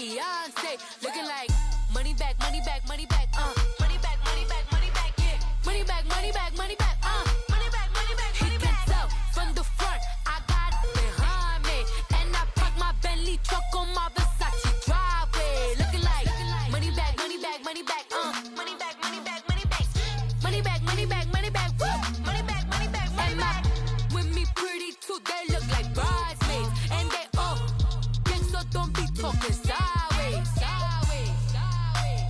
Beyonce, looking like money back, money back, money back, money back, money back, money back, yeah, money back, money back, money back, money back, money back, money back. He can tell from the front, I got it behind me, and I park my Bentley truck on my Versace driveway, looking like money back, money back, money back, money back, money back, money back, money back, money back, money back, money back, money back, money back. With me pretty too, they look like bridesmaids, and they all gang, so don't be talking sideways, sideways, sideways.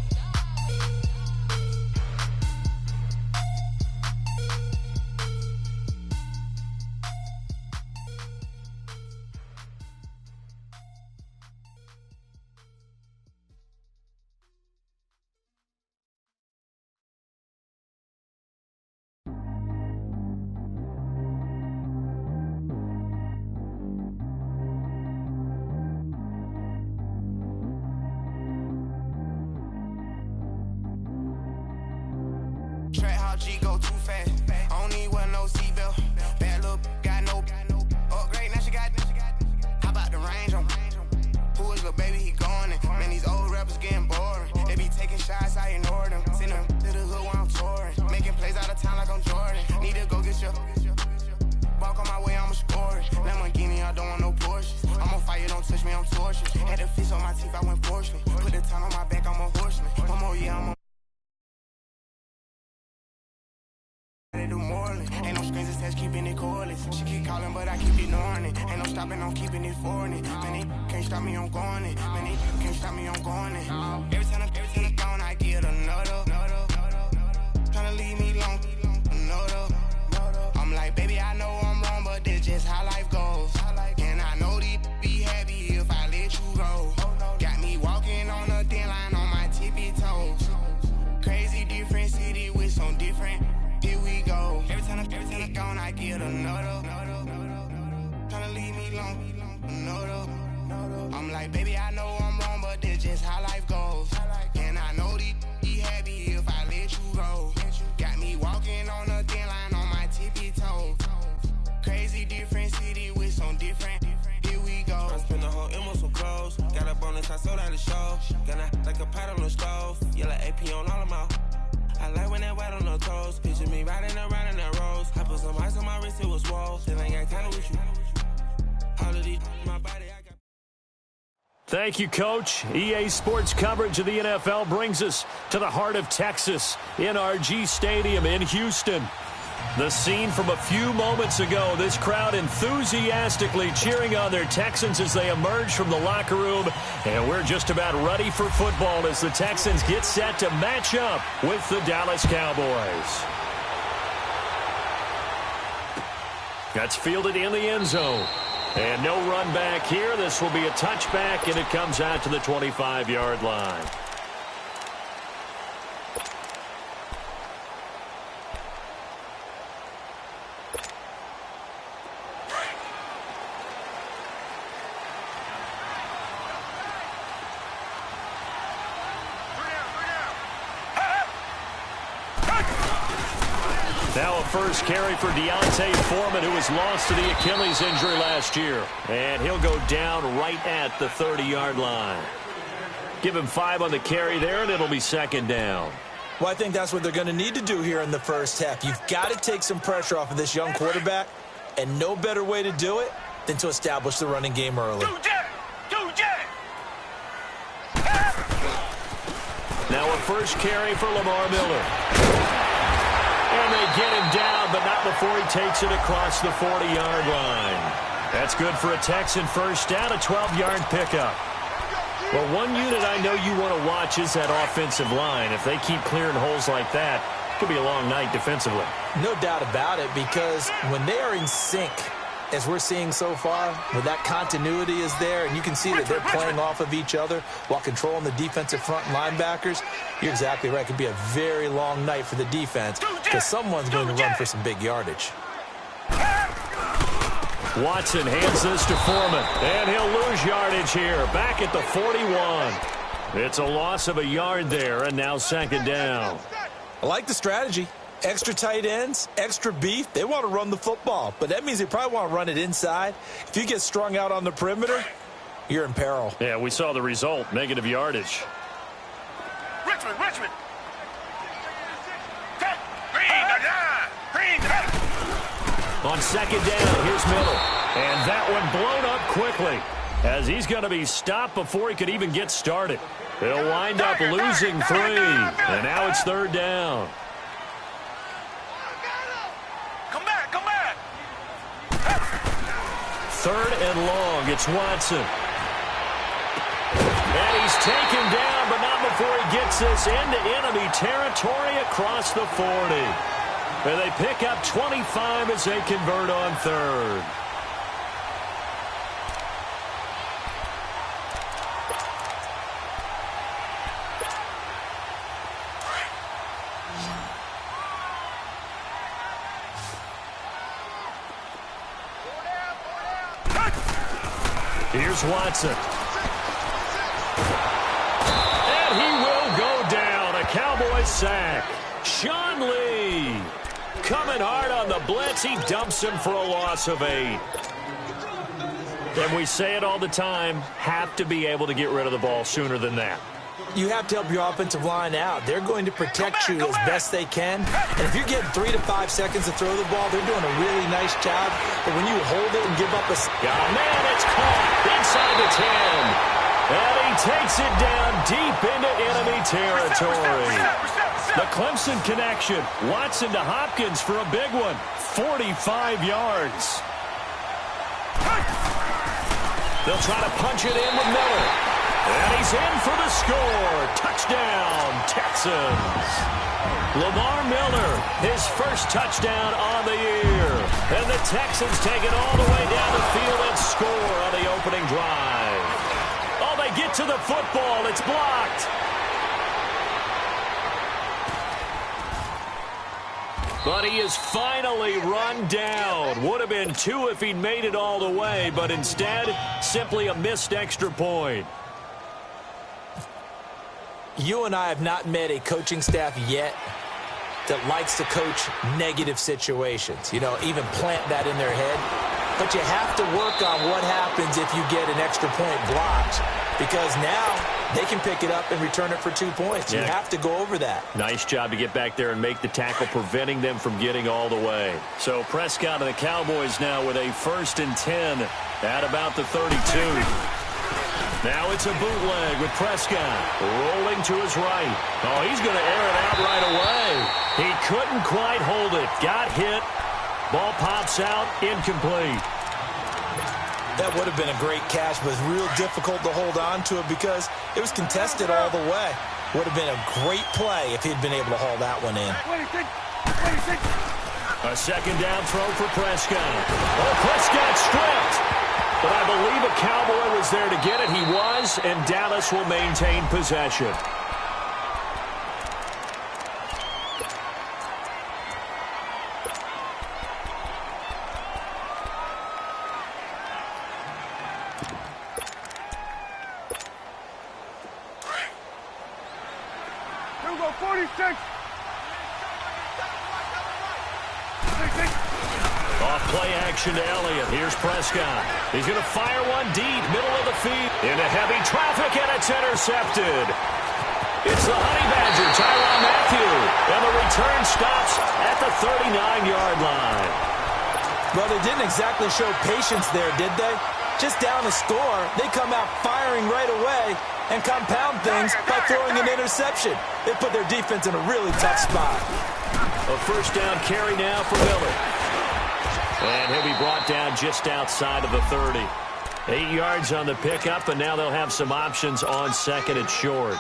Track how G go too fast. I don't need wear no seatbelt. Bad look, got no upgrade. Now she got. How about the range on? Who is little baby? He going in. Man, these old rappers getting boring. They be taking shots, I ignore them. Send them to the hood while I'm touring. Making plays out of town like I'm Jordan. Need to go get your. Walk on my way, I'ma score it. Lamborghini, I don't want no Porsches. I'm on fire, don't touch me, I'm tortured. Had the fish on my teeth, I went fortunate. Put the town on my back, I'm a horseman. One more year, I'm a. Ain't no strings attached, keeping it cordless. She keep calling, but I keep ignoring it. Ain't no stopping, I'm keeping it foreign it. Man, they can't stop me, I'm going it. Man, they can't stop me, I'm going it. Every time I'm gone, I get another. Tryna leave me long, another. I'm like, baby, I know I'm wrong, but this just how life goes. And I know these be happy if I let you go. Got me walking on a thin line on my tippy toes. Crazy different city with some different. Here we go. Every time I'm gone, I get another. Tryna leave me long, another. I'm like, baby, I know I'm wrong, but this just how life goes. And I know these be happy if I let you go. Got me walking on a thin line on my tippy toes. Crazy different city with some different. Here we go. I spend the whole M on some clothes. Got a bonus, I sold out the show. Gonna like a pot on the stove. Yellow AP on all of my. I like when that white on the toes. Picture me riding around in that rose. I put some ice on my wrist, it was swole. Still ain't got time with you. All of these, my body, I got. Thank you, Coach. EA Sports coverage of the NFL brings us to the heart of Texas, NRG Stadium in Houston. The scene from a few moments ago, this crowd enthusiastically cheering on their Texans as they emerge from the locker room. And we're just about ready for football as the Texans get set to match up with the Dallas Cowboys. That's fielded in the end zone. And no run back here. This will be a touchback, and it comes out to the 25-yard line. Now a first carry for Deontay Foreman, who was lost to the Achilles injury last year. And he'll go down right at the 30-yard line. Give him 5 on the carry there, and it'll be second down. Well, I think that's what they're going to need to do here in the first half. You've got to take some pressure off of this young quarterback, and no better way to do it than to establish the running game early. Now a first carry for Lamar Miller. And they get him down, but not before he takes it across the 40-yard line. That's good for a Texan first down, a 12-yard pickup. Well, one unit I know you want to watch is that offensive line. If they keep clearing holes like that, it could be a long night defensively. No doubt about it, because when they are in sync, as we're seeing so far, where that continuity is there, and you can see that they're playing off of each other while controlling the defensive front linebackers, you're exactly right. It could be a very long night for the defense because someone's going to run for some big yardage. Watson hands this to Foreman, and he'll lose yardage here, back at the 41. It's a loss of a yard there, and now second down. I like the strategy. Extra tight ends, extra beef. They want to run the football, but that means they probably want to run it inside. If you get strung out on the perimeter, you're in peril. Yeah, we saw the result, negative yardage. Richmond. On second down, here's Miller. And that one blown up quickly as he's going to be stopped before he could even get started. They'll wind up losing 3, and now it's third down. Come back. Third and long, it's Watson. And he's taken down, but not before he gets this into enemy territory across the 40. And they pick up 25 as they convert on third. Here's Watson. And he will go down. A Cowboys sack. Sean Lee coming hard on the blitz. He dumps him for a loss of 8. And we say it all the time, have to be able to get rid of the ball sooner than that. You have to help your offensive line out. They're going to protect you as best they can. And if you're getting 3 to 5 seconds to throw the ball, they're doing a really nice job. But when you hold it and give up a... Oh, man, it's caught inside the 10. And he takes it down deep into enemy territory. The Clemson connection. Watson to Hopkins for a big one. 45 yards. They'll try to punch it in with Miller. And he's in for the score. Touchdown, Texans. Lamar Miller, his first touchdown on the year. And the Texans take it all the way down the field and score on the opening drive. Oh, they get to the football. It's blocked. But he is finally run down. Would have been 2 if he'd made it all the way, but instead, simply a missed extra point. You and I have not met a coaching staff yet that likes to coach negative situations. You know, even plant that in their head. But you have to work on what happens if you get an extra point blocked, because now they can pick it up and return it for 2 points. You have to go over that. Nice job to get back there and make the tackle, preventing them from getting all the way. So Prescott and the Cowboys now with a 1st and 10 at about the 32. Now it's a bootleg with Prescott rolling to his right. Oh, he's going to air it out right away. He couldn't quite hold it. Got hit. Ball pops out. Incomplete. That would have been a great catch, but it's real difficult to hold on to it because it was contested all the way. Would have been a great play if he'd been able to haul that one in. A second down throw for Prescott. Oh, Prescott stripped. But I believe a Cowboy was there to get it. He was, and Dallas will maintain possession. Here we go, 46. Off play action to Elliott. Here's Prescott. He's going to fire one deep, middle of the field. Into heavy traffic, and it's intercepted. It's the Honey Badger, Tyrann Mathieu. And the return stops at the 39-yard line. Well, they didn't exactly show patience there, did they? Just down a score, they come out firing right away and compound things by throwing an interception. They put their defense in a really tough spot. A first down carry now for Miller. And he'll be brought down just outside of the 30. 8 yards on the pickup, and now they'll have some options on second and short.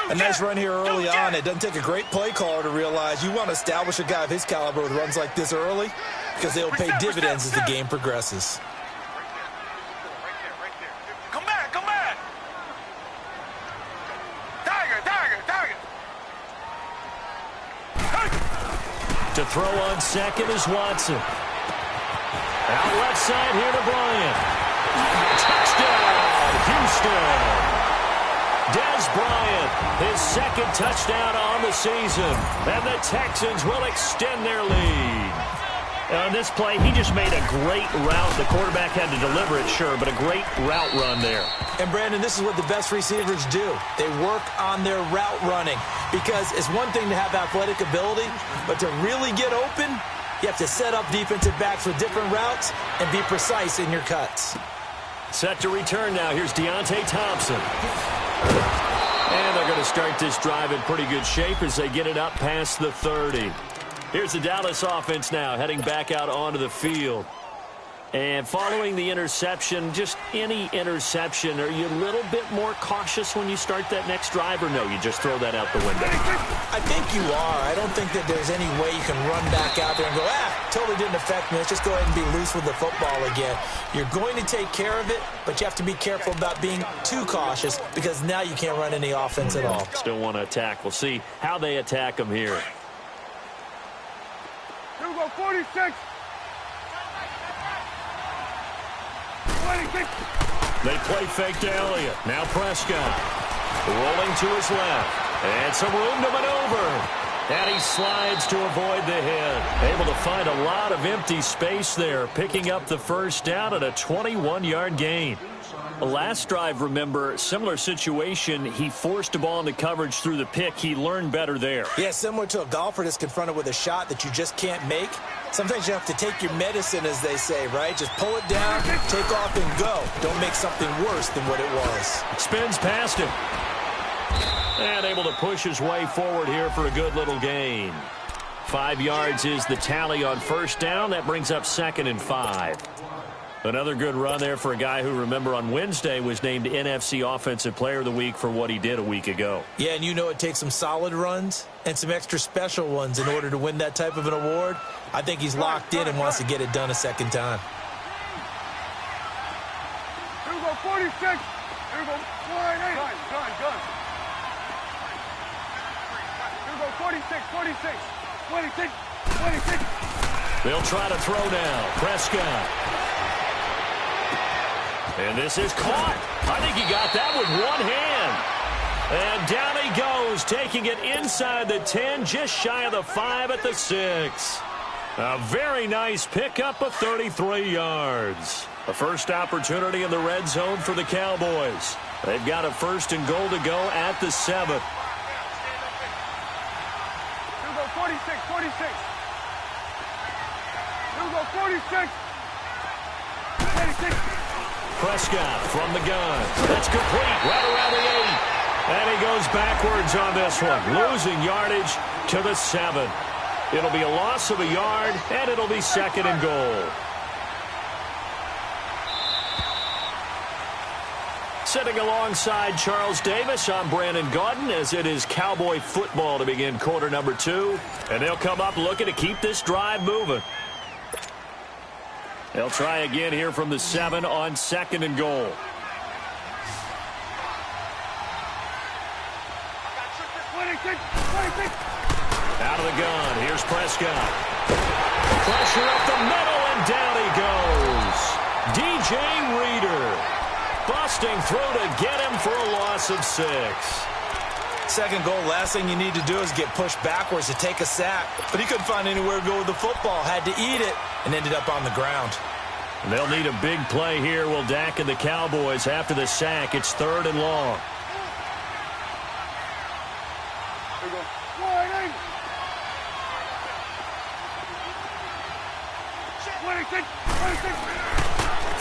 A nice run here early on. It doesn't take a great play caller to realize you want to establish a guy of his caliber with runs like this early because they'll pay dividends as the game progresses. Come back, come back. Tiger. To throw on second is Watson. Out left side here to Bryant. Touchdown, Houston. Dez Bryant, his second touchdown on the season. And the Texans will extend their lead. On this play, he just made a great route. The quarterback had to deliver it, sure, but a great route run there. And, Brandon, this is what the best receivers do. They work on their route running because it's one thing to have athletic ability, but to really get open, you have to set up defensive backs with different routes and be precise in your cuts. Set to return now. Here's Deontay Thompson. And they're going to start this drive in pretty good shape as they get it up past the 30. Here's the Dallas offense now heading back out onto the field. And following the interception, just any interception, are you a little bit more cautious when you start that next drive, or no, you just throw that out the window? I think you are. I don't think that there's any way you can run back out there and go, totally didn't affect me. Let's just go ahead and be loose with the football again. You're going to take care of it, but you have to be careful about being too cautious because now you can't run any offense at all. Still want to attack. We'll see how they attack them here. Here we go, 46. They play fake to Elliott. Now Prescott. Rolling to his left. And some room to maneuver. And he slides to avoid the hit. Able to find a lot of empty space there. Picking up the first down at a 21-yard gain. The last drive, remember, similar situation. He forced a ball into coverage through the pick. He learned better there. Yeah, similar to a golfer that's confronted with a shot that you just can't make. Sometimes you have to take your medicine, as they say, right? Just pull it down, take off, and go. Don't make something worse than what it was. Spins past him. And able to push his way forward here for a good little gain. 5 yards is the tally on first down. That brings up 2nd and 5. Another good run there for a guy who, remember, on Wednesday was named NFC Offensive Player of the Week for what he did a week ago. Yeah, and you know it takes some solid runs and some extra special ones in order to win that type of an award. I think he's locked in and wants to get it done a second time. Here we go, 46. Here we go, 48. Gun. Here we go, 46, 26. 26. They'll try to throw now. Prescott. And this is caught. I think he got that with one hand. And down he goes, taking it inside the 10, just shy of the 5 at the 6. A very nice pickup of 33 yards. The first opportunity in the red zone for the Cowboys. They've got a 1st and goal to go at the 7. Here we go, 46. Here we go, 46. 46. Prescott from the gun. That's complete right around the 8. And he goes backwards on this one, losing yardage to the 7. It'll be a loss of a yard, and it'll be 2nd and goal. Sitting alongside Charles Davis, I'm Brandon Gaudin, as it is Cowboy football to begin quarter number 2. And they'll come up looking to keep this drive moving. They'll try again here from the 7 on 2nd and goal. Out of the gun. Here's Prescott. Pressure up the middle, and down he goes. DJ Reader busting through to get him for a loss of 6. 2nd goal, last thing you need to do is get pushed backwards to take a sack. But he couldn't find anywhere to go with the football. Had to eat it and ended up on the ground. They'll need a big play here. Will Dak and the Cowboys after the sack. It's 3rd and long. Here we go.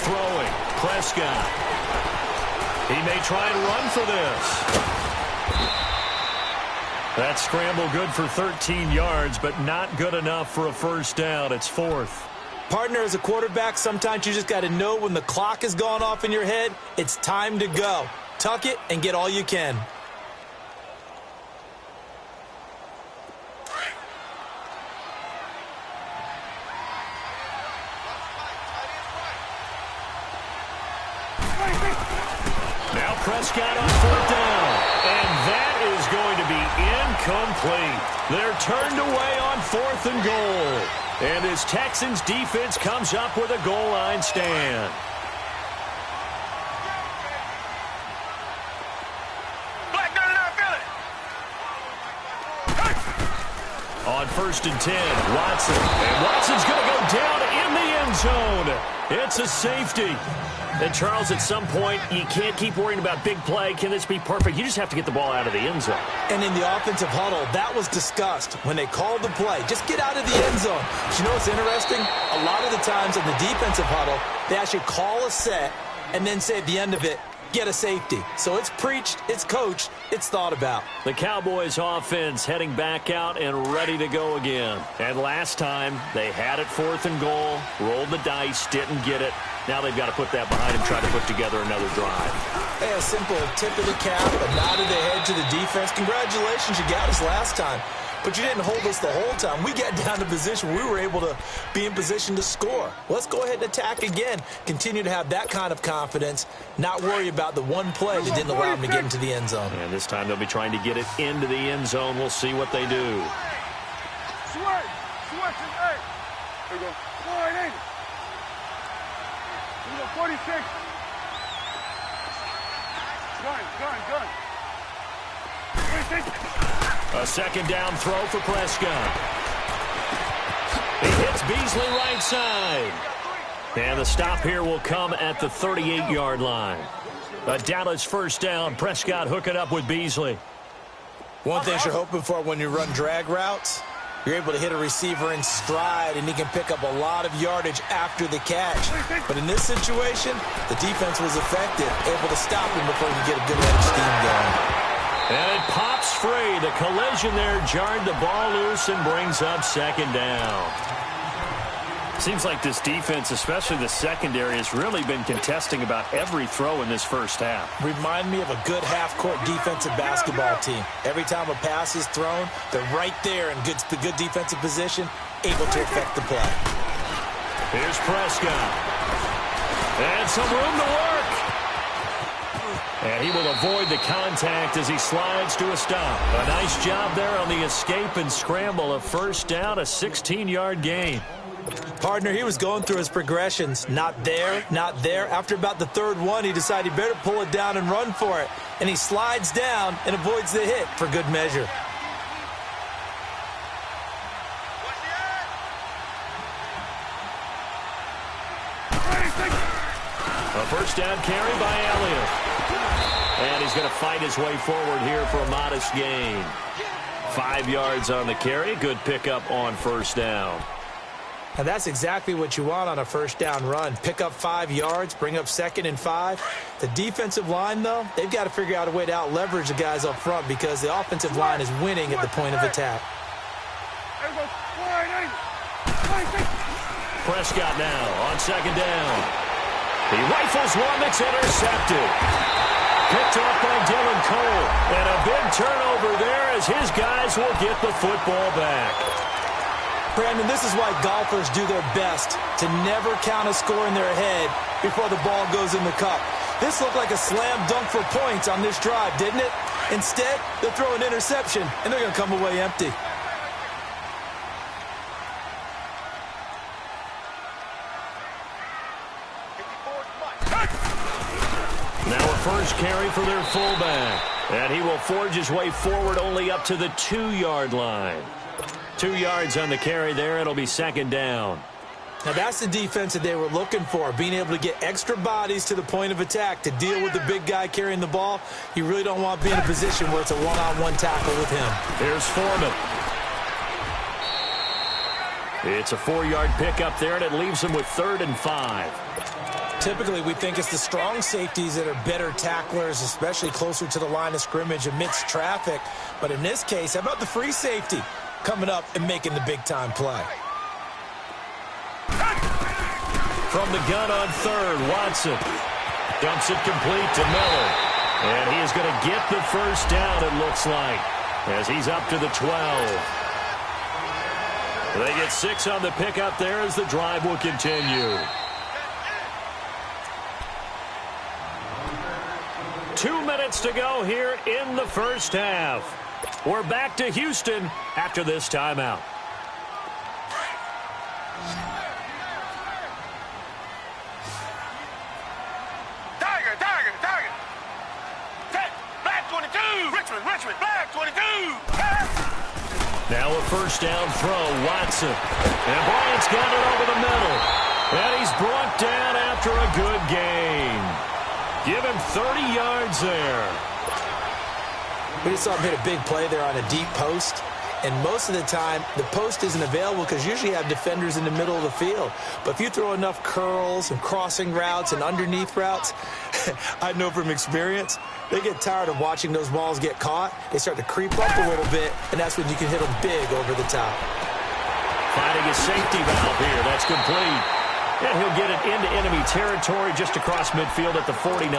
Throwing. Prescott. He may try and run for this. That scramble good for 13 yards, but not good enough for a first down. It's 4th. Partner, as a quarterback, sometimes you just got to know when the clock has gone off in your head, it's time to go. Tuck it and get all you can. Now Prescott on 4th down. And that is going to be incomplete. They're turned away on 4th and goal. And his Texans defense comes up with a goal line stand. On 1st and 10, Watson. And Watson's going to go down in the end zone. It's a safety. And, Charles, at some point, you can't keep worrying about big play. Can this be perfect? You just have to get the ball out of the end zone. And in the offensive huddle, that was discussed when they called the play. Just get out of the end zone. But you know what's interesting? A lot of the times in the defensive huddle, they actually call a set and then say at the end of it, get a safety. So it's preached, it's coached, it's thought about. The Cowboys offense heading back out and ready to go again. And last time, they had it 4th and goal, rolled the dice, didn't get it. Now they've got to put that behind them, try to put together another drive. Hey, a simple tip of the cap, a nod of the head to the defense. Congratulations, you got us last time. But you didn't hold us the whole time. We got down to position. We were able to be in position to score. Let's go ahead and attack again. Continue to have that kind of confidence, not worry about the one play that didn't allow them to get into the end zone. And this time they'll be trying to get it into the end zone. We'll see what they do. Switch. Switch and 8. There you go. Line 8. Here we go, 46. Gun. 26. A second down throw for Prescott. He hits Beasley right side. And the stop here will come at the 38-yard line. A Dallas first down. Prescott hooking up with Beasley. One thing you're hoping for when you run drag routes, you're able to hit a receiver in stride, and he can pick up a lot of yardage after the catch. But in this situation, the defense was effective, able to stop him before he could get a good edge scheme going. And it pops free. The collision there jarred the ball loose and brings up second down. Seems like this defense, especially the secondary, has really been contesting about every throw in this first half. Remind me of a good half-court defensive basketball team. Every time a pass is thrown, they're right there in the good defensive position, able to affect the play. Here's Prescott. And some room to work. And he will avoid the contact as he slides to a stop. A nice job there on the escape and scramble. A first down, a 16-yard gain. Partner, he was going through his progressions. Not there, not there. After about the third one, he decided he better pull it down and run for it. And he slides down and avoids the hit for good measure. A first down carry by Elliott. And he's going to fight his way forward here for a modest gain. 5 yards on the carry. Good pickup on first down. And that's exactly what you want on a first down run. Pick up 5 yards, bring up 2nd and 5. The defensive line, though, they've got to figure out a way to out-leverage the guys up front because the offensive line is winning at the point of attack. Prescott now on second down. He rifles one that's intercepted. Picked off by Dylan Cole. And a big turnover there as his guys will get the football back. Brandon, this is why golfers do their best to never count a score in their head before the ball goes in the cup. This looked like a slam dunk for points on this drive, didn't it? Instead, they'll throw an interception, and they're going to come away empty. Now a first carry for their fullback. And he will forge his way forward only up to the 2-yard line. 2 yards on the carry there. It'll be second down. Now that's the defense that they were looking for, being able to get extra bodies to the point of attack to deal with the big guy carrying the ball. You really don't want to be in a position where it's a one-on-one tackle with him. Here's Foreman. It's a 4-yard pickup there, and it leaves him with 3rd and 5. Typically, we think it's the strong safeties that are better tacklers, especially closer to the line of scrimmage amidst traffic. But in this case, how about the free safety coming up and making the big-time play? From the gun on 3rd, Watson dumps it complete to Miller. And he is going to get the first down, it looks like, as he's up to the 12. They get 6 on the pickup there as the drive will continue. 2 minutes to go here in the first half. We're back to Houston after this timeout. Tiger. Black 22. Richmond, Black 22. Now a first down throw, Watson. And Bryant's got it over the middle. And he's brought down after a good gain. Give him 30 yards there. We just saw him hit a big play there on a deep post. And most of the time, the post isn't available because you usually have defenders in the middle of the field. But if you throw enough curls and crossing routes and underneath routes, I know from experience, they get tired of watching those balls get caught. They start to creep up a little bit, and that's when you can hit them big over the top. Finding a safety valve here. That's complete. And he'll get it into enemy territory just across midfield at the 49.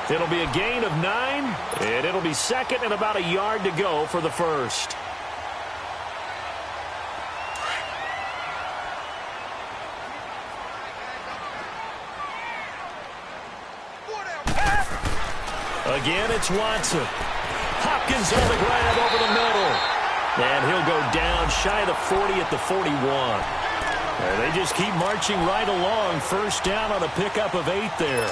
It'll be a gain of 9, and it'll be second and about a yard to go for the first. Again, it's Watson. Hopkins on the grab over the middle. And he'll go down shy of the 40 at the 41. And they just keep marching right along. First down on a pickup of 8 there.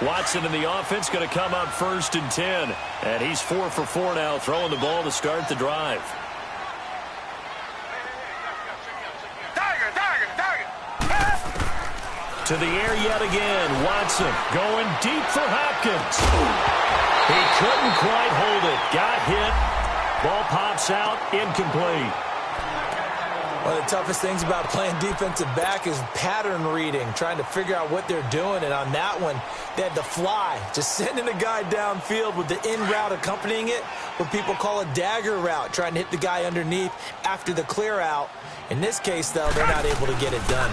Watson in the offense going to come up first and 10. And he's 4 for 4 now, throwing the ball to start the drive. To the air yet again. Watson going deep for Hopkins. He couldn't quite hold it. Got hit. Ball pops out. Incomplete. One of the toughest things about playing defensive back is pattern reading, trying to figure out what they're doing. And on that one, they had to fly, just sending a guy downfield with the in route accompanying it, what people call a dagger route, trying to hit the guy underneath after the clear out. In this case, though, they're not able to get it done.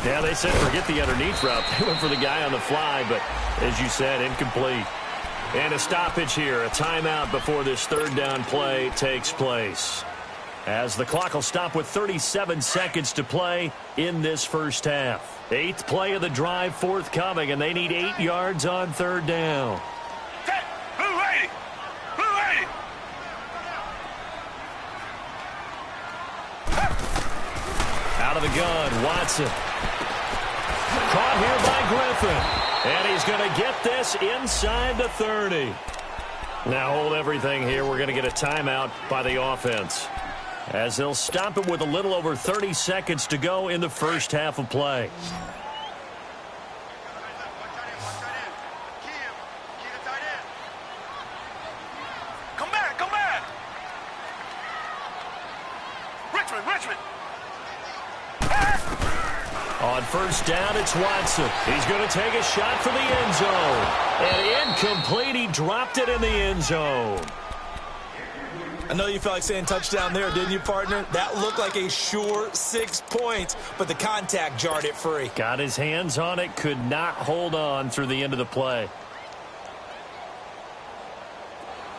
Yeah, they said forget the underneath route. They went for the guy on the fly, but as you said, incomplete. And a stoppage here, a timeout before this third down play takes place. As the clock will stop with 37 seconds to play in this first half. 8th play of the drive forthcoming, and they need 8 yards on third down. Out of the gun, Watson. Caught here by Griffin. And he's going to get this inside the 30. Now hold everything here. We're going to get a timeout by the offense, as they'll stop it with a little over 30 seconds to go in the first half of play. Come back! Richmond! On first down, it's Watson. He's going to take a shot for the end zone. And incomplete. He dropped it in the end zone. I know you felt like saying touchdown there, didn't you, partner? That looked like a sure 6 points, but the contact jarred it free. Got his hands on it, could not hold on through the end of the play.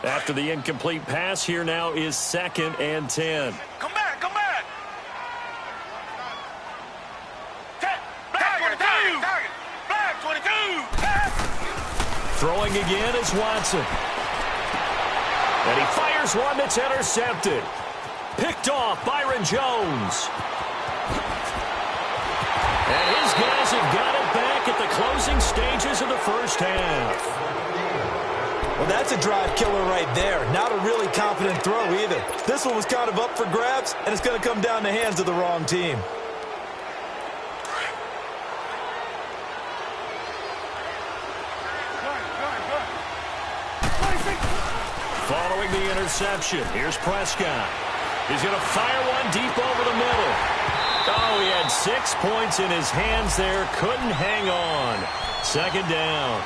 After the incomplete pass, here now is 2nd and 10. Come back! Black 22! Throwing again is Watson. And he fires one that's intercepted. Picked off Byron Jones. And his guys have got it back at the closing stages of the first half. Well, that's a drive killer right there. Not a really confident throw either. This one was kind of up for grabs, and it's going to come down the hands of the wrong team. Following the interception, here's Prescott. He's going to fire one deep over the middle. Oh, he had 6 points in his hands there. Couldn't hang on. 2nd down.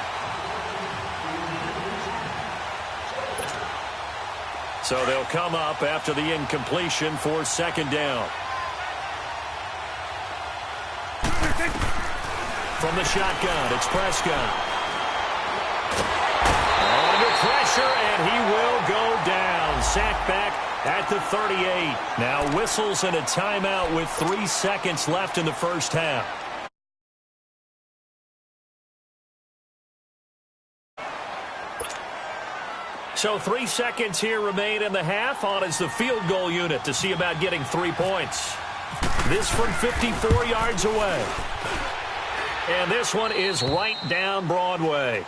So they'll come up after the incompletion for 2nd down. From the shotgun, it's Prescott. Under pressure, and he will go down. Sacked back at the 38. Now whistles and a timeout with 3 seconds left in the first half. So 3 seconds here remain in the half. On is the field goal unit to see about getting 3 points. This from 54 yards away. And this one is right down Broadway.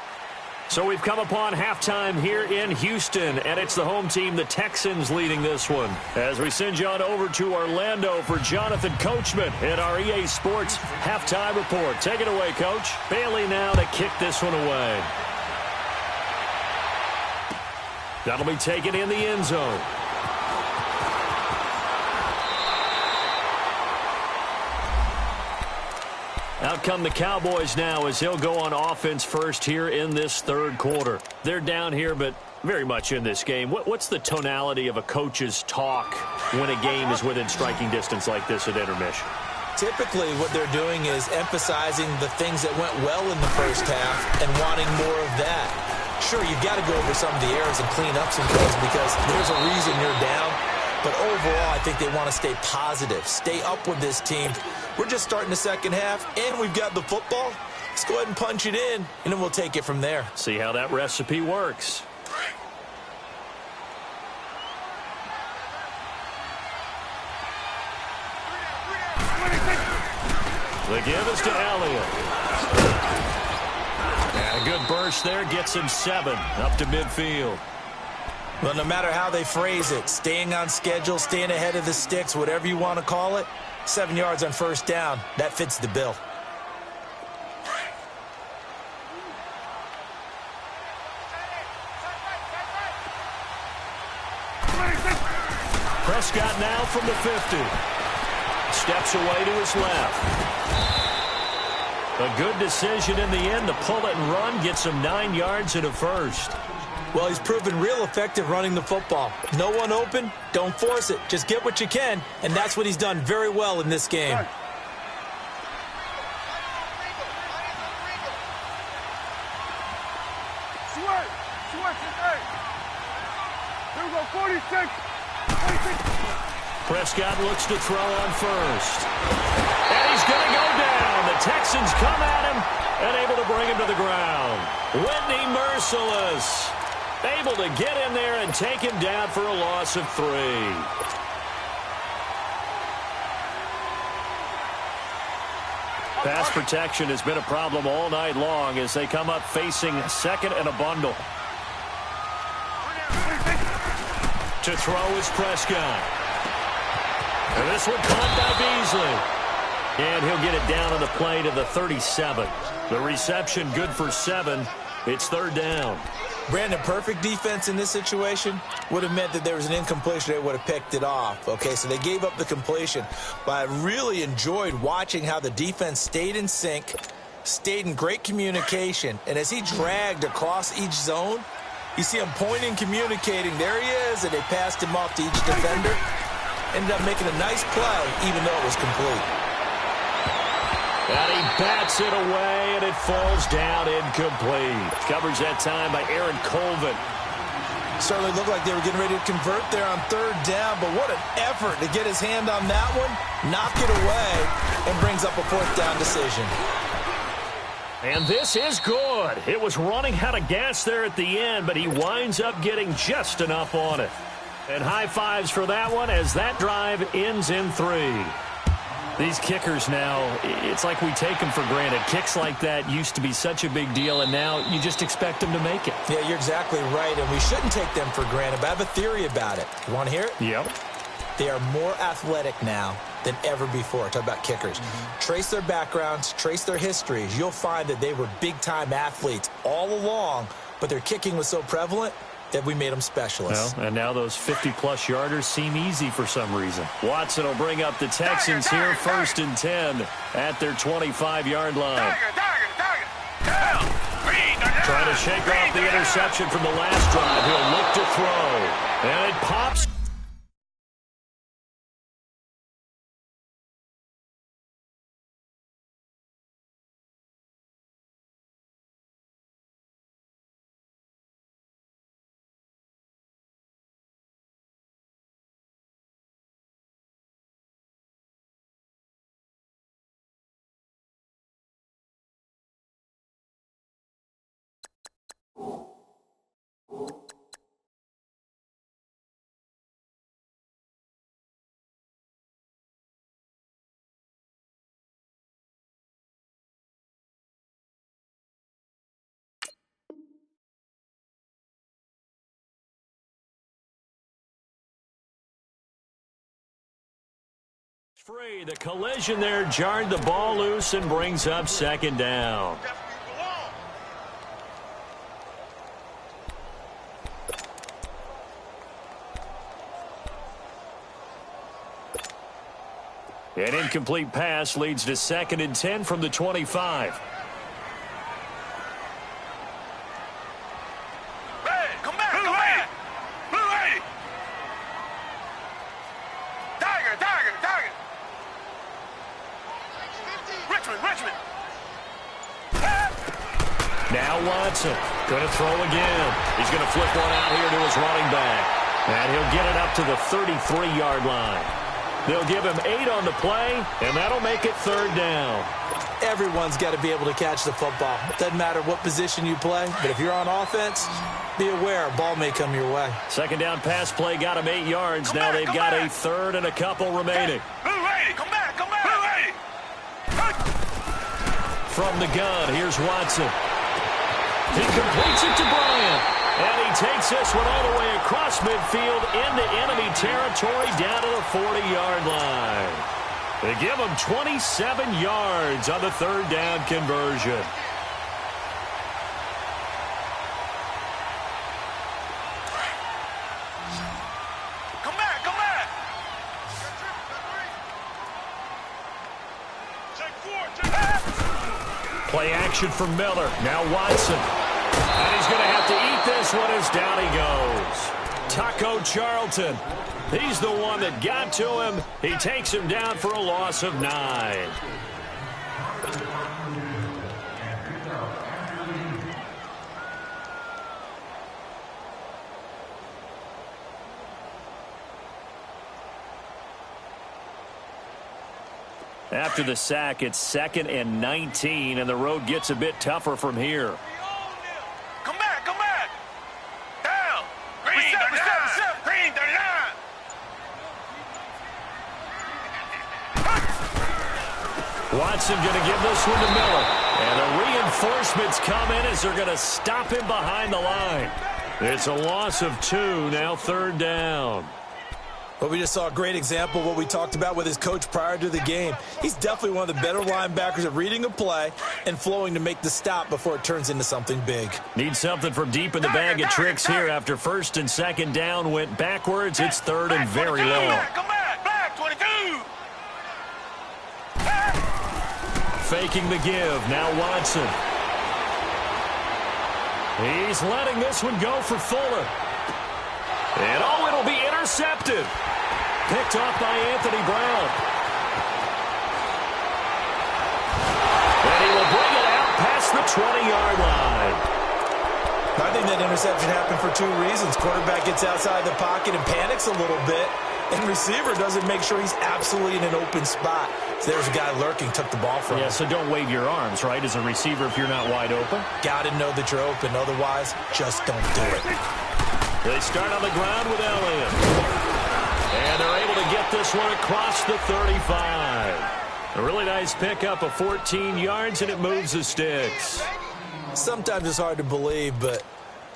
So we've come upon halftime here in Houston, and it's the home team, the Texans, leading this one. As we send you on over to Orlando for Jonathan Coachman in our EA Sports halftime report. Take it away, Coach. Bailey now to kick this one away. That'll be taken in the end zone. Out come the Cowboys now as he'll go on offense first here in this third quarter. They're down here, but very much in this game. What's the tonality of a coach's talk when a game is within striking distance like this at intermission? Typically, what they're doing is emphasizing the things that went well in the first half and wanting more of that. Sure, you've got to go over some of the errors and clean up some things because there's a reason you're down. But overall, I think they want to stay positive, stay up with this team. We're just starting the second half, and we've got the football. Let's go ahead and punch it in, and then we'll take it from there. See how that recipe works. The give is to Elliott. And a good burst there gets him 7 up to midfield. Well, no matter how they phrase it, staying on schedule, staying ahead of the sticks, whatever you want to call it, 7 yards on first down, that fits the bill. Prescott now from the 50. Steps away to his left. A good decision in the end to pull it and run, gets him 9 yards and a first. Well, he's proven real effective running the football. No one open, don't force it. Just get what you can, and that's what he's done very well in this game. Here we go, 46. Prescott looks to throw on first. And he's going to go down. The Texans come at him and able to bring him to the ground. Whitney merciless. Able to get in there and take him down for a loss of 3. Pass protection has been a problem all night long as they come up facing second and a bundle. To throw is Prescott. And this one caught by Beasley. And he'll get it down on the play to the 37. The reception good for 7. It's third down. Brandon, perfect defense in this situation would have meant that there was an incompletion. They would have picked it off. Okay, so they gave up the completion. But I really enjoyed watching how the defense stayed in sync, stayed in great communication. And as he dragged across each zone, you see him pointing, communicating. There he is, and they passed him off to each defender. Ended up making a nice play, even though it was complete. And he bats it away, and it falls down incomplete. Covers that time by Aaron Colvin. Certainly looked like they were getting ready to convert there on third down, but what an effort to get his hand on that one, knock it away, and brings up a fourth down decision. And this is good. It was running out of gas there at the end, but he winds up getting just enough on it. And high fives for that one as that drive ends in 3. These kickers now, it's like we take them for granted. Kicks like that used to be such a big deal, and now you just expect them to make it. Yeah, you're exactly right, and we shouldn't take them for granted, but I have a theory about it. You want to hear it? Yep. They are more athletic now than ever before. Talk about kickers. Trace their backgrounds, trace their histories. You'll find that they were big-time athletes all along, but their kicking was so prevalent that we made them specialists. Well, and now those 50-plus yarders seem easy for some reason. Watson will bring up the Texans here, 1st and 10 at their 25-yard line. Trying to shake off the interception from the last drive. He'll look to throw. And it pops. Free. The collision there jarred the ball loose and brings up second down. An incomplete pass leads to 2nd and 10 from the 25. Now Watson going to throw again. He's going to flip one out here to his running back. And he'll get it up to the 33-yard line. They'll give him 8 on the play, and that'll make it 3rd down. Everyone's got to be able to catch the football. Doesn't matter what position you play, but if you're on offense, be aware a ball may come your way. 2nd down pass play got him 8 yards. Now they've got a 3rd and a couple remaining. Come back. From the gun, here's Watson. He completes it to Bryant. And he takes this one all the way across midfield into enemy territory down to the 40-yard line. They give him 27 yards on the 3rd down conversion. Come back. Play action from Miller. Now Watson. And he's going to have to eat this one as down he goes. Taco Charlton. He's the one that got to him. He takes him down for a loss of 9. After the sack, it's 2nd and 19, and the road gets a bit tougher from here. Come back. Down. Green 39. Green 39. Watson going to give this one to Miller. And the reinforcements come in as they're going to stop him behind the line. It's a loss of 2, now 3rd down. Well, we just saw a great example of what we talked about with his coach prior to the game. He's definitely one of the better linebackers at reading a play and flowing to make the stop before it turns into something big. Need something from deep in the bag of tricks here after 1st and 2nd down went backwards. It's 3rd and very long. Come back, 22. Faking the give. Now Watson. He's letting this one go for Fuller. And it'll be intercepted. Picked off by Anthony Brown. And he will bring it out past the 20-yard line. I think that interception happened for 2 reasons. Quarterback gets outside the pocket and panics a little bit. And receiver doesn't make sure he's absolutely in an open spot. So there's a guy lurking, took the ball from him. Yeah, so don't wave your arms, right, as a receiver if you're not wide open. Got to know that you're open. Otherwise, just don't do it. They start on the ground with Elliott. And they're able to get this one across the 35. A really nice pickup of 14 yards, and it moves the sticks. Sometimes it's hard to believe, but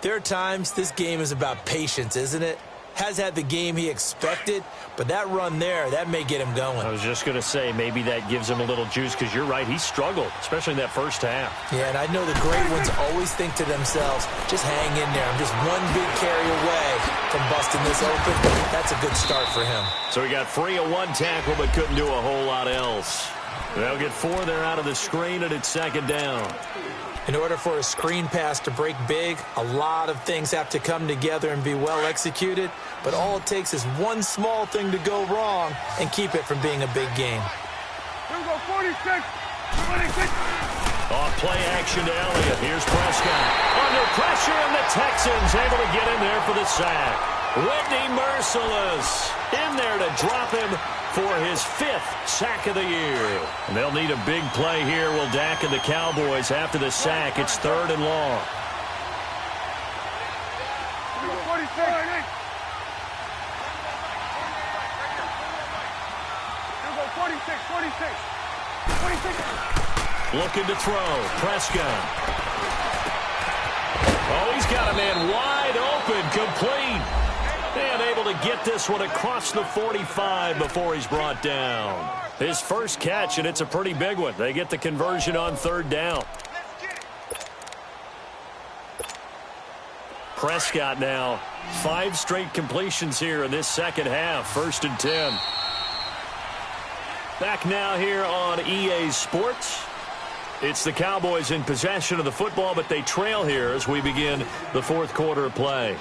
there are times this game is about patience, isn't it? Has had the game he expected, but that run there, that may get him going. I was just going to say, maybe that gives him a little juice, because you're right, he struggled, especially in that first half. Yeah, and I know the great ones always think to themselves, just hang in there. I'm just one big carry away from busting this open. That's a good start for him. So he got free of 1 tackle, but couldn't do a whole lot else. They'll get 4 there out of the screen, and it's 2nd down. In order for a screen pass to break big, a lot of things have to come together and be well executed, but all it takes is one small thing to go wrong and keep it from being a big game. Here we go, 46. 26. Off play action to Elliott. Here's Prescott. Under pressure, and the Texans able to get in there for the sack. Whitney Merciless in there to drop him for his 5th sack of the year. And they'll need a big play here, will Dak and the Cowboys after the sack. It's 3rd and long. 46. Here we go, 46. 26. Looking to throw. Prescott. Oh, he's got a man wide open, complete. And able to get this one across the 45 before he's brought down. His first catch, and it's a pretty big one. They get the conversion on third down. Prescott now, 5 straight completions here in this second half. 1st and 10. Back now here on EA Sports. It's the Cowboys in possession of the football, but they trail here as we begin the 4th quarter of play.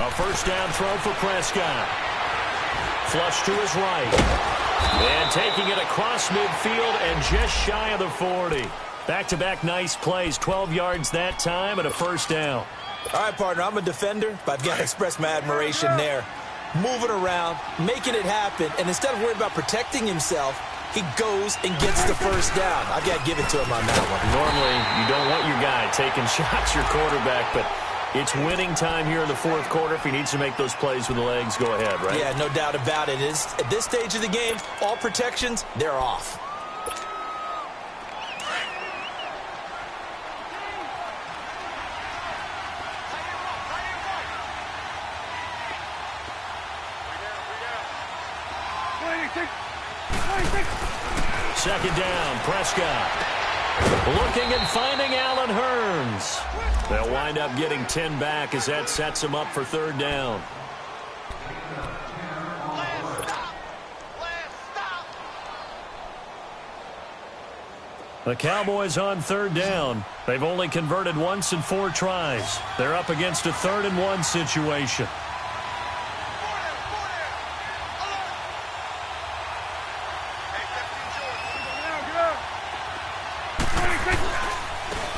A first down throw for Prescott. Flush to his right. And taking it across midfield and just shy of the 40. Back-to-back nice plays. 12 yards that time and a first down. All right, partner, I'm a defender, but I've got to express my admiration there. Moving around, making it happen, and instead of worrying about protecting himself, he goes and gets the first down. I've got to give it to him on that one. Normally, you don't want your guy taking shots, your quarterback, but it's winning time here in the 4th quarter. If he needs to make those plays with the legs, go ahead, right? Yeah, no doubt about it. At this stage of the game, all protections, they're off. Second down, Prescott. Looking and finding Allen Hurns. They'll wind up getting 10 back as that sets them up for third down. The Cowboys on third down. They've only converted once in 4 tries. They're up against a 3rd and 1 situation.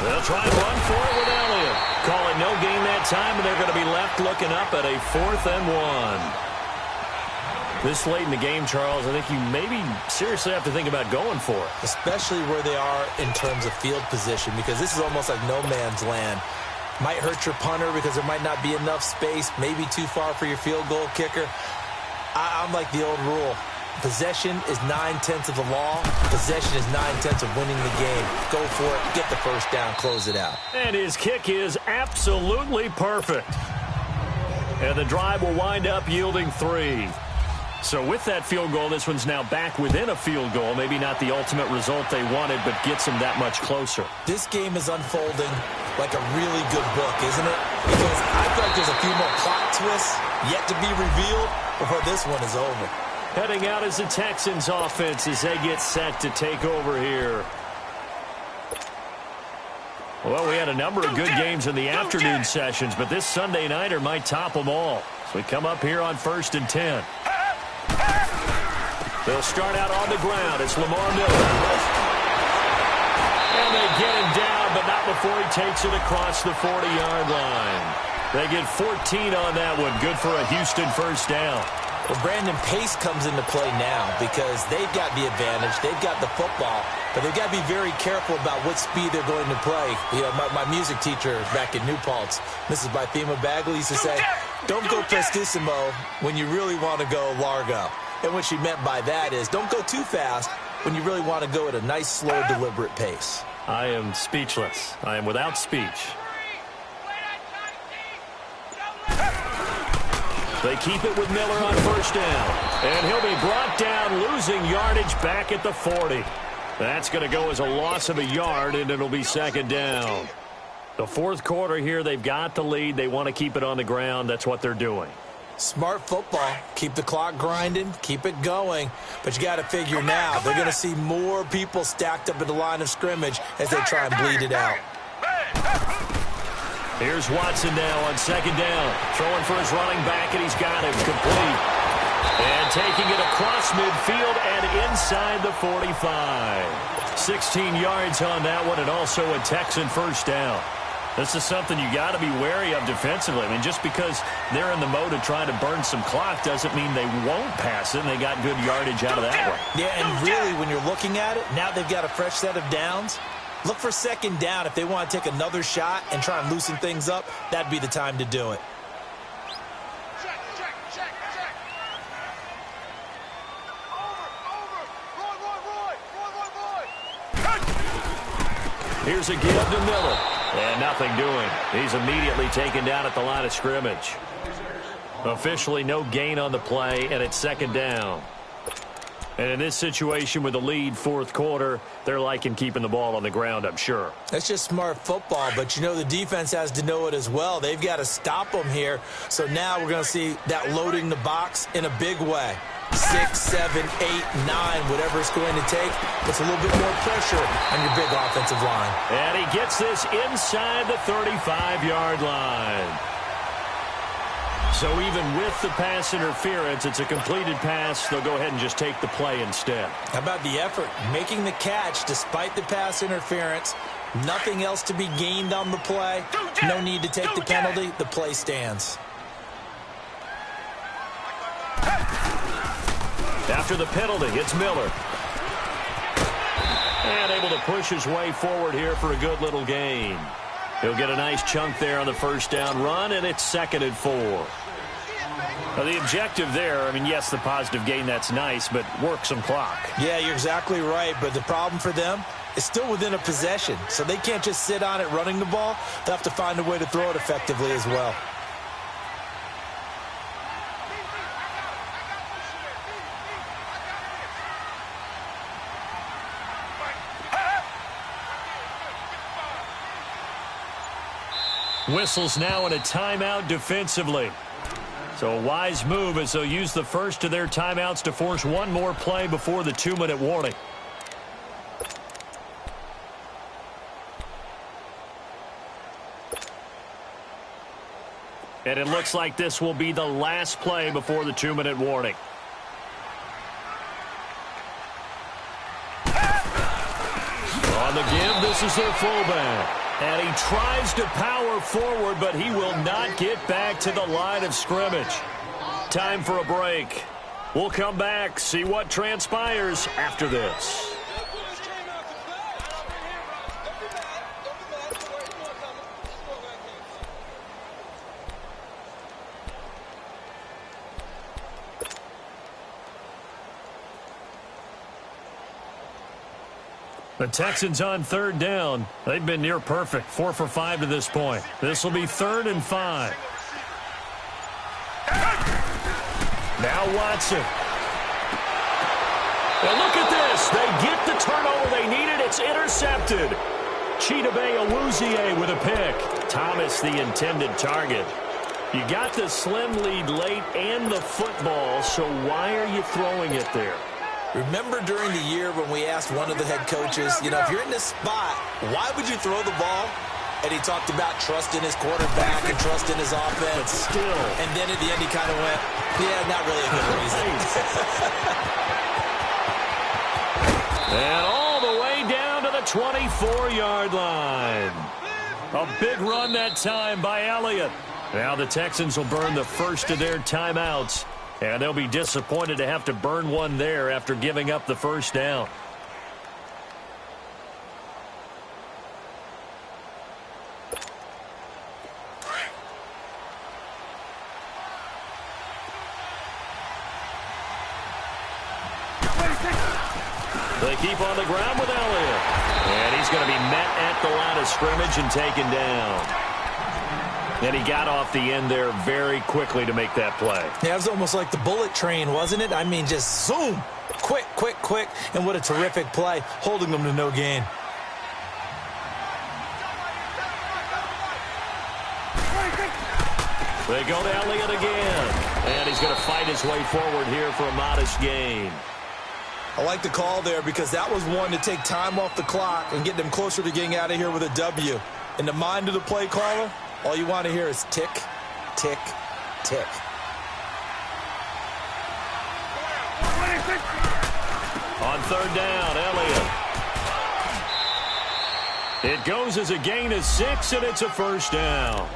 They'll try and run for it with Elliott. Call it no gain that time, and they're going to be left looking up at a 4th and 1. This late in the game, Charles, I think you maybe seriously have to think about going for it. Especially where they are in terms of field position, because this is almost like no man's land. Might hurt your punter because there might not be enough space, maybe too far for your field goal kicker. I'm like the old rule. Possession is 9/10 of the law. Possession is 9/10 of winning the game. Go for it. Get the first down. Close it out. And his kick is absolutely perfect. And the drive will wind up yielding 3. So with that field goal, this one's now back within a field goal. Maybe not the ultimate result they wanted, but gets them that much closer. This game is unfolding like a really good book, isn't it? Because I feel like there's a few more plot twists yet to be revealed before this one is over. Heading out is the Texans offense as they get set to take over here. Well, we had a number of good games in the afternoon sessions, but this Sunday nighter might top them all. So we come up here on 1st and 10. They'll start out on the ground. It's Lamar Miller. And they get him down, but not before he takes it across the 40-yard line. They get 14 on that one. Good for a Houston first down. Well, Brandon, pace comes into play now because they've got the advantage. They've got the football, but they've got to be very careful about what speed they're going to play. You know, my music teacher back in New Paltz, Mrs. Bythema Bagley, used to say, don't go prestissimo when you really want to go largo. And what she meant by that is don't go too fast when you really want to go at a nice, slow, deliberate pace. I am speechless. I am without speech. They keep it with Miller on first down. And he'll be brought down, losing yardage back at the 40. That's going to go as a loss of a yard, and it'll be second down. The 4th quarter here, they've got the lead. They want to keep it on the ground. That's what they're doing. Smart football. Keep the clock grinding. Keep it going. But you got to figure now, they're going to see more people stacked up at the line of scrimmage as they try and bleed it out. Here's Watson now on second down. Throwing for his running back, and he's got him complete. And taking it across midfield and inside the 45. 16 yards on that one, and also a Texan first down. This is something you got to be wary of defensively. I mean, just because they're in the mode of trying to burn some clock doesn't mean they won't pass it, and they got good yardage out of that one. Yeah, and really, when you're looking at it, now they've got a fresh set of downs. Look for second down. If they want to take another shot and try and loosen things up, that'd be the time to do it. Here's a give to Miller. And nothing doing. He's immediately taken down at the line of scrimmage. Officially no gain on the play, and it's second down. And in this situation with the lead fourth quarter, they're liking keeping the ball on the ground, I'm sure. That's just smart football, but you know the defense has to know it as well. They've got to stop them here. So now we're going to see that loading the box in a big way. 6, 7, 8, 9, whatever it's going to take. Puts a little bit more pressure on your big offensive line. And he gets this inside the 35-yard line. So even with the pass interference, it's a completed pass. They'll go ahead and just take the play instead. How about the effort? Making the catch despite the pass interference. Nothing else to be gained on the play. No need to take the penalty. The play stands. After the penalty, it's Miller. And able to push his way forward here for a good little gain. He'll get a nice chunk there on the first down run, and it's 2nd and 4. Now, the objective there, I mean, yes, the positive gain, that's nice, but work some clock. Yeah, you're exactly right, but the problem for them is still within a possession, so they can't just sit on it running the ball. They'll have to find a way to throw it effectively as well. Whistles now in a timeout defensively. So a wise move as they'll use the first of their timeouts to force one more play before the 2-minute warning. And it looks like this will be the last play before the 2-minute warning. On the give, this is their fullback. And he tries to power forward, but he will not get back to the line of scrimmage. Time for a break. We'll come back, see what transpires after this. The Texans on 3rd down. They've been near perfect. 4 for 5 to this point. This will be 3rd and 5. Now Watson. And look at this. They get the turnover they needed. It's intercepted. Chidobe Awuzie with a pick. Thomas the intended target. You got the slim lead late and the football, so why are you throwing it there? Remember during the year when we asked one of the head coaches, you know, if you're in this spot, why would you throw the ball? And he talked about trust in his quarterback and trust in his offense. But still. And then at the end he kind of went, yeah, not really a good reason. And all the way down to the 24-yard line. A big run that time by Elliott. Now the Texans will burn the first of their timeouts. And they'll be disappointed to have to burn one there after giving up the first down. They keep on the ground with Elliott. And he's going to be met at the line of scrimmage and taken down. And he got off the end there very quickly to make that play. Yeah, it was almost like the bullet train, wasn't it? I mean, just zoom. Quick, quick, quick. And what a terrific play, holding them to no gain. They go to Elliott again. And he's going to fight his way forward here for a modest gain. I like the call there because that was one to take time off the clock and get them closer to getting out of here with a W. In the mind of the play caller, all you want to hear is tick, tick, tick. On 3rd down, Elliott. It goes as a gain of 6, and it's a first down.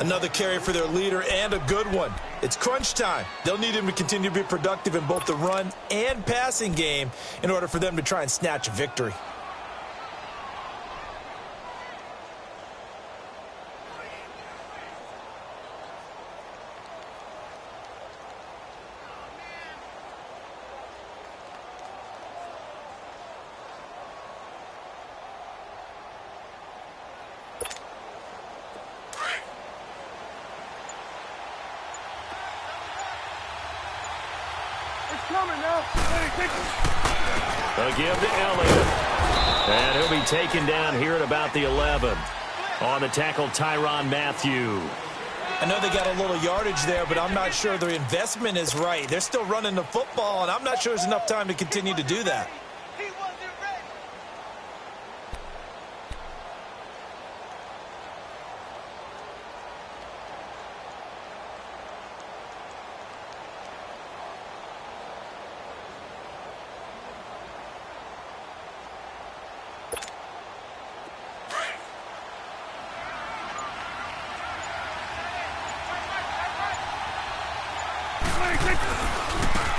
Another carry for their leader and a good one. It's crunch time. They'll need him to continue to be productive in both the run and passing game in order for them to try and snatch a victory. coming now. Hey, take it. A give to Elliott. And he'll be taken down here at about the 11. On the tackle, Tyrann Mathieu. I know they got a little yardage there, but I'm not sure their investment is right. They're still running the football, and I'm not sure there's enough time to continue to do that.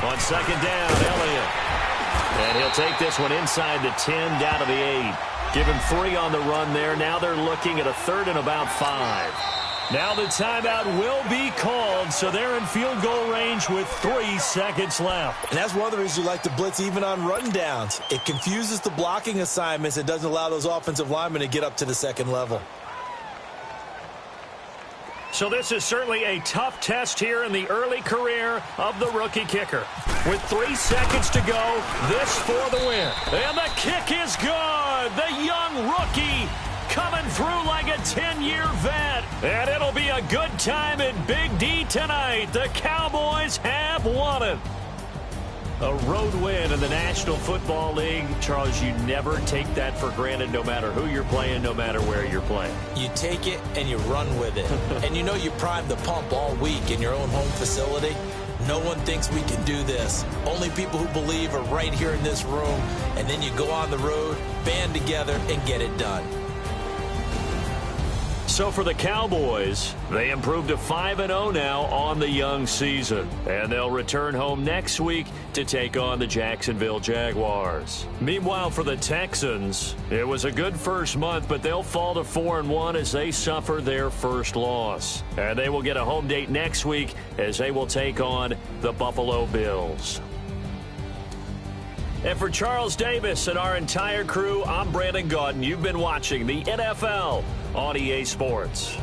On second down, Elliott. And he'll take this one inside the 10, down to the 8. Give him 3 on the run there. Now they're looking at a 3rd and about 5. Now the timeout will be called, so they're in field goal range with 3 seconds left. And that's one of the reasons you like to blitz even on run downs. It confuses the blocking assignments. It doesn't allow those offensive linemen to get up to the second level. So this is certainly a tough test here in the early career of the rookie kicker. With 3 seconds to go, this for the win. And the kick is good. The young rookie coming through like a 10-year vet. And it'll be a good time at Big D tonight. The Cowboys have won it. A road win in the National Football League. Charles, you never take that for granted, no matter who you're playing, no matter where you're playing. You take it and you run with it. And you know you primed the pump all week in your own home facility. No one thinks we can do this. Only people who believe are right here in this room. And then you go on the road, band together, and get it done. So for the Cowboys, they improved to 5-0 now on the young season. And they'll return home next week to take on the Jacksonville Jaguars. Meanwhile, for the Texans, it was a good first month, but they'll fall to 4-1 as they suffer their first loss. And they will get a home date next week as they will take on the Buffalo Bills. And for Charles Davis and our entire crew, I'm Brandon Gaudin. You've been watching the NFL on EA Sports.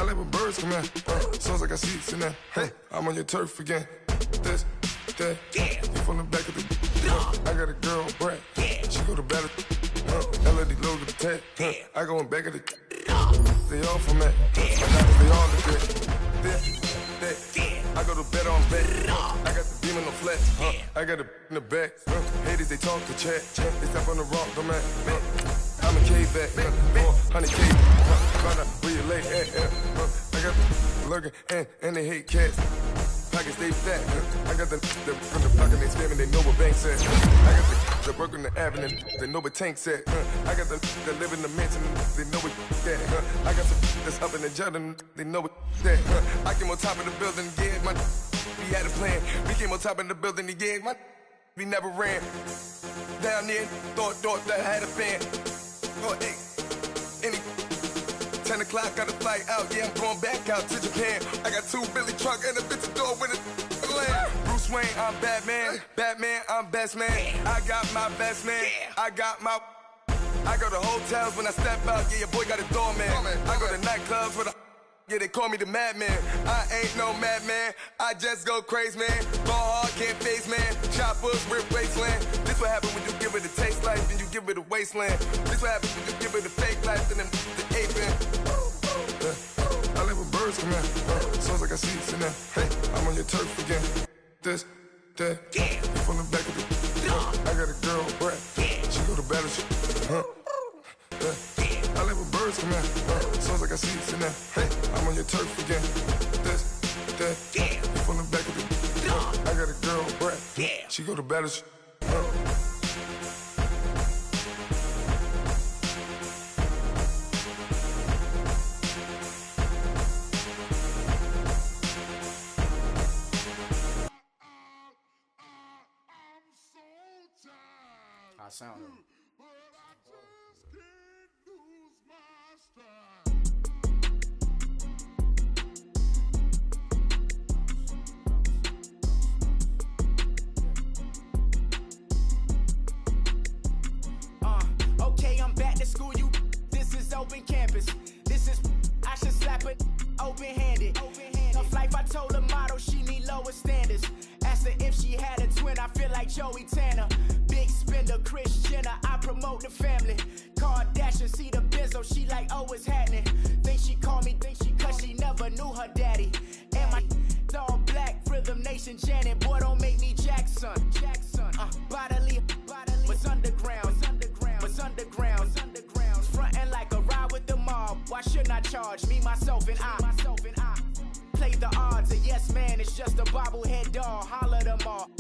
I let my birds come in. Sounds like I got seats in there. Hey, I'm on your turf again. This, that, you from the back of the. I got a girl, Brad. She go to battle. LOD logo the tech. I go in back of the. They all from that. They all the that. I go to bed on bed. I got the demon on flat. I got it in the back. Haters, they talk to chat. They step on the rock, I'm at. I'm a K back. 400K. Find out where you lay at. I got the lurking and they hate cats. Pockets stay fat. I got the from the block and they spamming, they know what banks at. I got the work on the avenue, they know what tanks at. I got the live in the mansion, they know what that. I got some that's up in the jungle, they know what that. I came on top of the building, yeah, we had a plan. We came on top of the building, yeah, we never ran. Down there, thought that I had a fan. Oh, hey, any 10 o'clock, got a flight out, yeah, I'm going back out to Japan. I got 2 Billy truck and a bitch door with a land. Bruce Wayne, I'm Batman. Batman, I'm best man. I got my best man. I go to hotels when I step out, yeah, your boy got a doorman. I go to nightclubs with yeah, they call me the madman. I ain't no madman, I just go crazy, man. Ball hard, can't face, man. Choppers, rip wasteland. This what happen when you give it a taste life, then you give it a wasteland. This what happens when you give it a fake life, then the aping. I live with birds come out. Sounds like I see it in there. Hey, I'm on your turf again. This, that, from the back of the. I got a girl, Brad. She go to battle. I live with birds come out. Sounds like I see it in there. Hey, I'm on your turf again. This, that, from the back of the. I got a girl, Brad. She go to battle. Sound. Okay, I'm back to school, you. This is open campus. This is, I should slap it open-handed. Tough life, I told the model she need lower standards. Asked her if she had a twin, I feel like Joey Tanner. Big spender, Kris Jenner, I promote the family. Kardashian, see the benzo, she like, oh, it's happening. Think she call me, cause she never knew her daddy. And my all black, Rhythm Nation, Janet, boy, don't make me Jackson. Bodily, what's underground, what's underground, frontin' like a ride with the mob. Why shouldn't I charge me, myself, and I? Play the odds, a yes man, it's just a bobblehead doll, holler them all.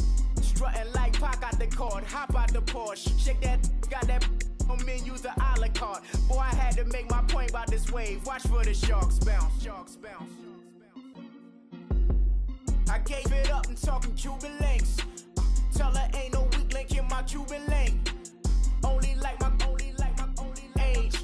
Strutting like Pac out the court, hop out the Porsche, shake that, got that on menu, the a la carte. Boy, I had to make my point about this wave, watch for the sharks bounce, sharks bounce. I gave it up and talking Cuban links. Tell her ain't no weak link in my Cuban link. Only like my age.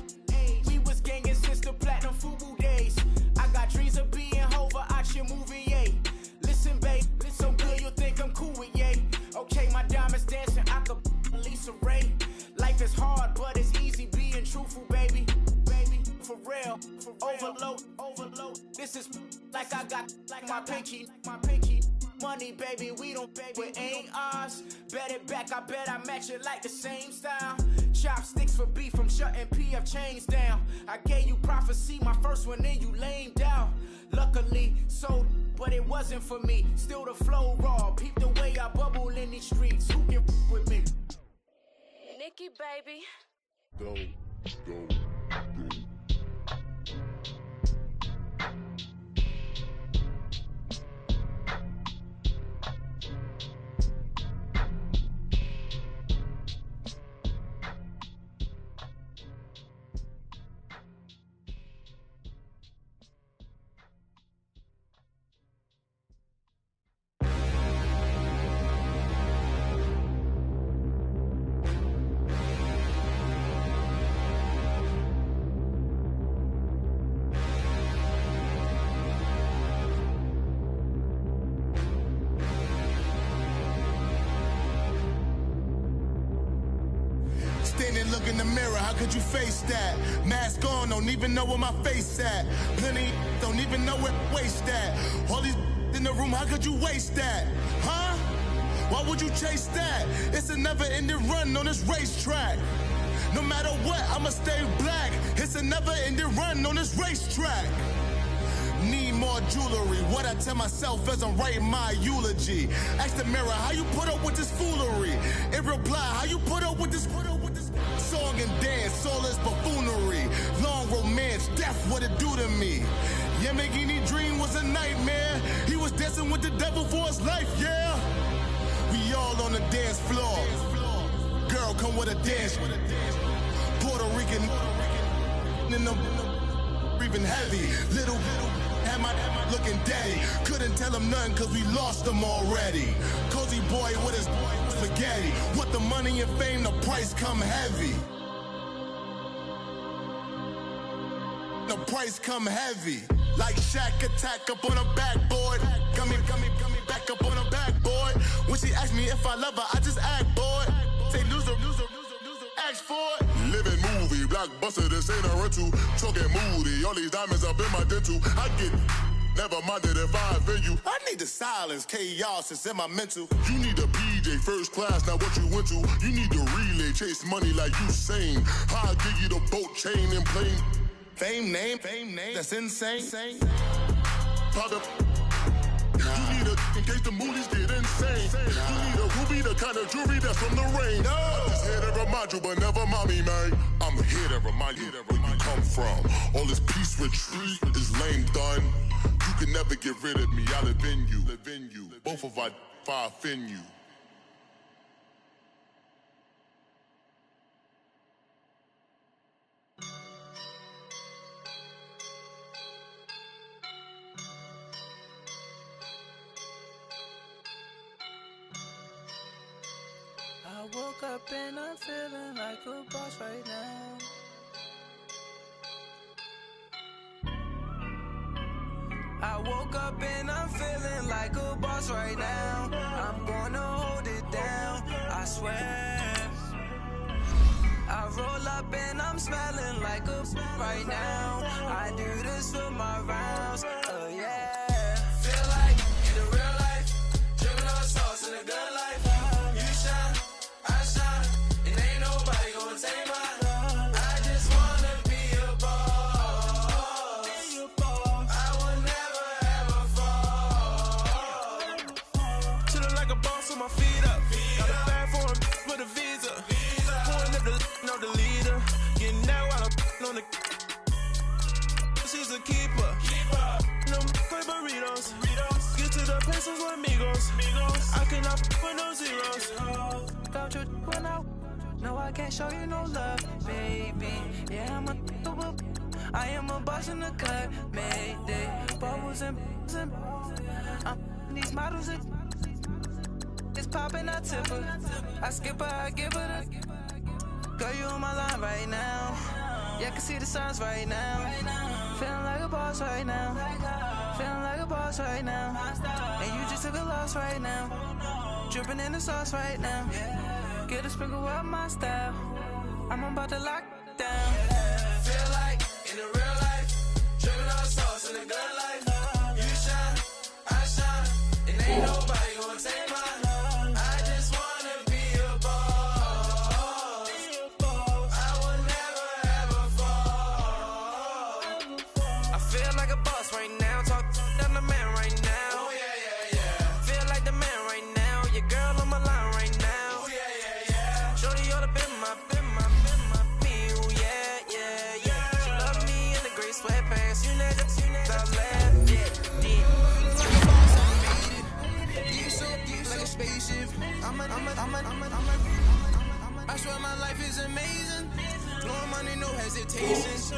We was gangin' since the platinum FUBU days. I got dreams of being Hova out your movie, yay. Listen, babe, so good you'll think I'm cool with yay. Okay, my diamonds dancing, I could Lisa Ray. Life is hard, but it's easy being truthful, baby. For real, overload. This is like I got like my pinky. Money, baby, we don't pay, it ain't ours. Bet it back, I bet I match it like the same style. Chopsticks for beef from shutting PF chains down. I gave you prophecy, my first one, then you lamed out. Luckily, sold, but it wasn't for me. Still the flow raw, peep the way I bubble in these streets. Who can with me? Nikki, baby. Go. Standing, look in the mirror, how could you face that? Mask on, don't even know where my face at. Plenty, don't even know where waist at. All these in the room, how could you waste that? Huh? Why would you chase that? It's a never-ending run on this racetrack. No matter what, I'ma stay black. It's a never-ending run on this racetrack. Need more jewelry. What I tell myself as I'm writing my eulogy. Ask the mirror, how you put up with this foolery? It reply, how you put up with this song and dance, soulless buffoonery. Long romance, death, what it do to me? Yamagini dream was a nightmare. He was dancing with the devil for his life, yeah. We all on the dance floor. Girl, come with a dance. Puerto Rican in the breathing heavy. Little had my looking daddy. Couldn't tell him nothing cause we lost him already. Cozy boy with his spaghetti. With the money and fame, the price come heavy. The price come heavy. Like Shaq attack up on a backboard. Got me back up on a backboard. When she asked me if I love her, I just act bored. Say loser, ask for it. Living movie, blockbuster, this ain't a rental. Talking moody, all these diamonds up in my dental. I get never minded if I offend you. I need the silence, chaos is in my mental. You need a PJ, first class, not what you went to. You need the relay, chase money like you sane. I'll give you the boat, chain, and plane. Fame name, that's insane. Pop up. You need a in case the movies get insane. You need a ruby, the kind of jewelry that's from the rain. No. I'm just here to remind you, but never mommy, man. I'm here to remind you where you come from. All this peace retreat is lame done. You can never get rid of me. I live in you. Both of our I offend you. I woke up and I'm feeling like a boss right now. I woke up and I'm feeling like a boss right now. I'm gonna hold it down, I swear. I roll up and I'm smelling like a right now. I do this for my rounds, oh yeah. Feel like in the real life, dripping on sauce in the good life. You shine, I shine, and ain't nobody gonna take mine. I just wanna be a boss. I will never ever fall. Chillin' like a boss with my feet up. Got a bag for him with a visa. Pulling up the know the leader. Getting that while I'm on the. She's a keeper. No burritos. Get to the pesos with amigos. I cannot with no zeros. Don't you run out? No, I can't show you no love, baby. Yeah, I am a boss in the cut. Mayday. Bubbles and I'm these models. It's popping, I tip her. I skip her, I give her the. Girl, you on my line right now. Yeah, I can see the signs right now. Feeling like a boss right now. Feeling like a boss right now. And you just took a loss right now. Dripping in the sauce right now. Get a sprinkle up my style. I'm about to lock down. Feel like in the real life, dripping on sauce in the good life. You shine, I shine, and ain't nobody gonna take mine. I swear my life is amazing. Blowing money, no hesitation.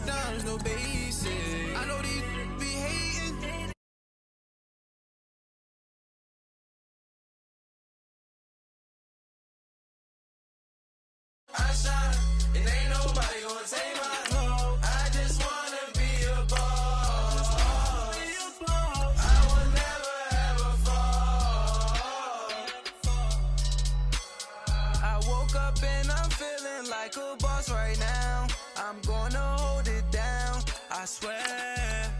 There's no basic. I know these be hating. I shine, and ain't nobody gonna take my home. I just wanna be a boss. I will never ever fall. I woke up and I'm feeling like a boss right now. I'm gonna hold it down, I swear.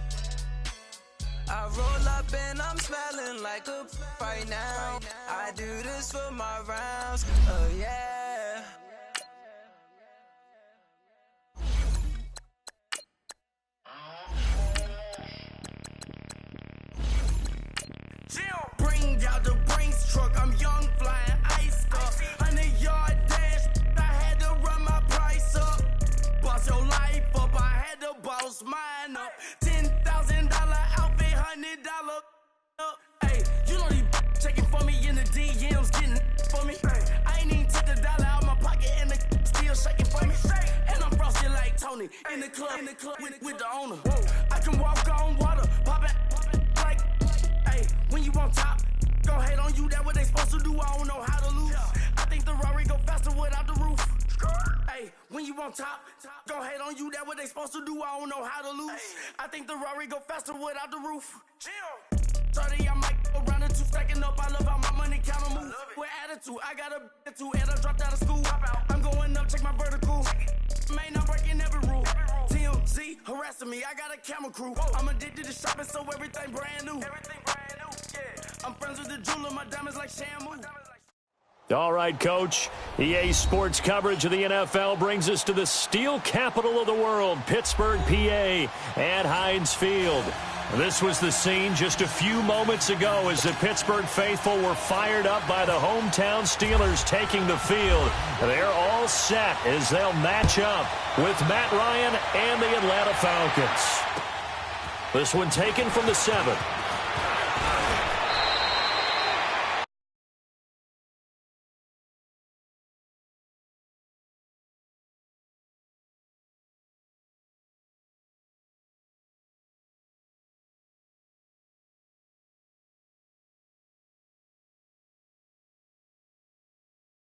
I roll up and I'm smelling like a right now. I do this for my rounds, oh yeah. drink in the club with the owner. I can walk on water, pop it like, hey, when you on top, go hate on you, that what they supposed to do, I don't know how to lose. I think the Rari go faster without the roof. Hey, when you on top, go hate on you, that what they supposed to do, I don't know how to lose. I think the Rari go faster without the roof. Chill. 30, I might go around the two, stacking up, I love how my money count move. With attitude, I got a attitude, and I dropped out of school. I'm going up, check my vertical. Man, I'm breaking every rule. TMZ harassing me, I got a camera crew. I'm addicted to shopping, so everything brand new. I'm friends with the jeweler, my diamonds like Shamu. All right, Coach. EA Sports coverage of the NFL brings us to the steel capital of the world, Pittsburgh, PA, at Heinz Field. This was the scene just a few moments ago as the Pittsburgh faithful were fired up by the hometown Steelers taking the field. They're all set as they'll match up with Matt Ryan and the Atlanta Falcons. This one taken from the 7.